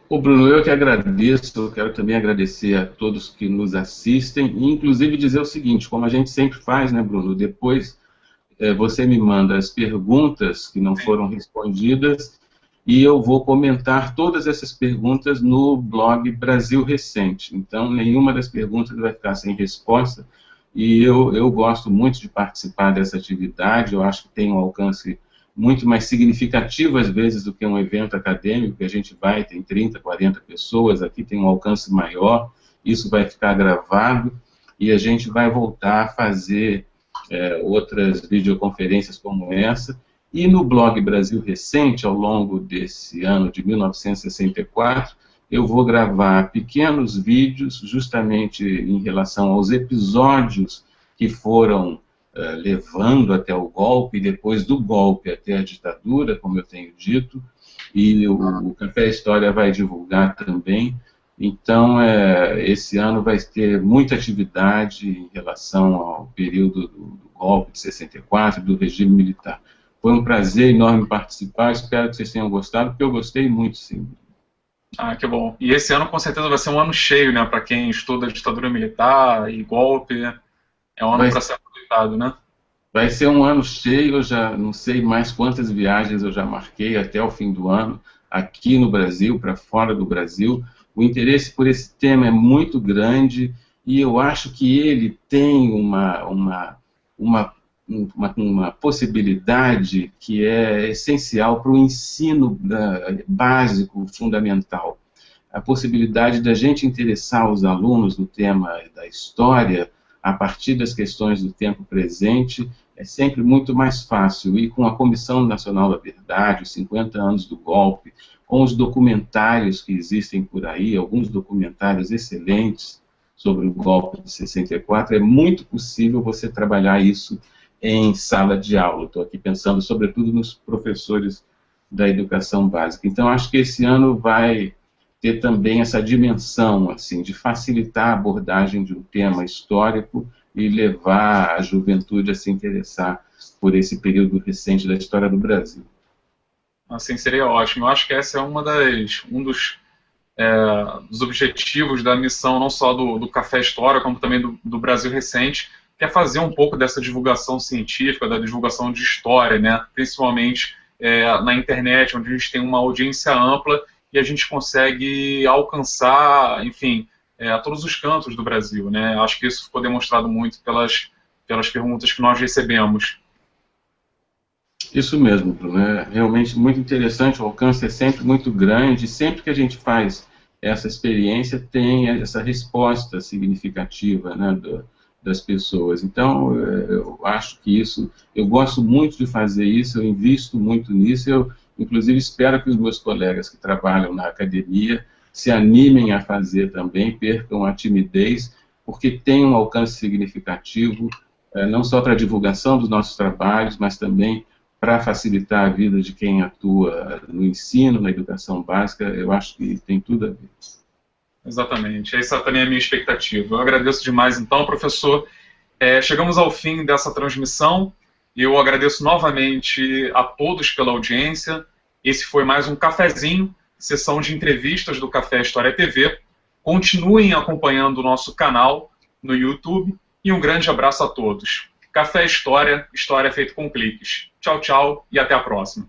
Ô Bruno, eu que agradeço, eu quero também agradecer a todos que nos assistem, e inclusive dizer o seguinte, como a gente sempre faz, né, Bruno, depois você me manda as perguntas que não foram respondidas, e eu vou comentar todas essas perguntas no blog Brasil Recente. Então, nenhuma das perguntas vai ficar sem resposta. E eu gosto muito de participar dessa atividade. Eu acho que tem um alcance muito mais significativo, às vezes, do que um evento acadêmico, que a gente vai, tem 30, 40 pessoas, aqui tem um alcance maior. Isso vai ficar gravado e a gente vai voltar a fazer outras videoconferências como essa. E no blog Brasil Recente, ao longo desse ano de 1964, eu vou gravar pequenos vídeos justamente em relação aos episódios que foram levando até o golpe, e depois do golpe até a ditadura, como eu tenho dito, e o Café História vai divulgar também. Então, esse ano vai ter muita atividade em relação ao período do golpe de 64, do regime militar. Foi um prazer enorme participar, espero que vocês tenham gostado, porque eu gostei muito, sim. Ah, que bom. E esse ano, com certeza, vai ser um ano cheio, né, para quem estuda ditadura militar e golpe. É um ano para ser aproveitado, né? Vai ser um ano cheio, eu já não sei mais quantas viagens eu já marquei até o fim do ano, aqui no Brasil, para fora do Brasil. O interesse por esse tema é muito grande e eu acho que ele tem uma possibilidade que é essencial para o ensino básico, fundamental. A possibilidade da gente interessar os alunos no tema da história a partir das questões do tempo presente é sempre muito mais fácil. E com a Comissão Nacional da Verdade, os 50 anos do golpe, com os documentários que existem por aí, alguns documentários excelentes sobre o golpe de 64, é muito possível você trabalhar isso em sala de aula. Estou aqui pensando sobretudo nos professores da educação básica. Então acho que esse ano vai ter também essa dimensão assim, de facilitar a abordagem de um tema histórico e levar a juventude a se interessar por esse período recente da história do Brasil. Assim, seria ótimo. Eu acho que essa é um dos objetivos da missão, não só do Café História, como também do Brasil Recente, que é fazer um pouco dessa divulgação científica, da divulgação de história, né? Principalmente na internet, onde a gente tem uma audiência ampla e a gente consegue alcançar, enfim, a todos os cantos do Brasil, né? Acho que isso ficou demonstrado muito pelas perguntas que nós recebemos. Isso mesmo, Bruno. É realmente muito interessante, o alcance é sempre muito grande, e sempre que a gente faz essa experiência tem essa resposta significativa, né, das pessoas. Então, eu acho que eu gosto muito de fazer isso, eu invisto muito nisso, eu inclusive espero que os meus colegas que trabalham na academia se animem a fazer também, percam a timidez, porque tem um alcance significativo, não só para a divulgação dos nossos trabalhos, mas também para facilitar a vida de quem atua no ensino, na educação básica. Eu acho que tem tudo a ver. Exatamente, essa também é a minha expectativa. Eu agradeço demais, então, professor. Chegamos ao fim dessa transmissão. Eu agradeço novamente a todos pela audiência. Esse foi mais um cafezinho, sessão de entrevistas do Café História TV. Continuem acompanhando o nosso canal no YouTube e um grande abraço a todos. Café História, história feita com cliques. Tchau, tchau e até a próxima.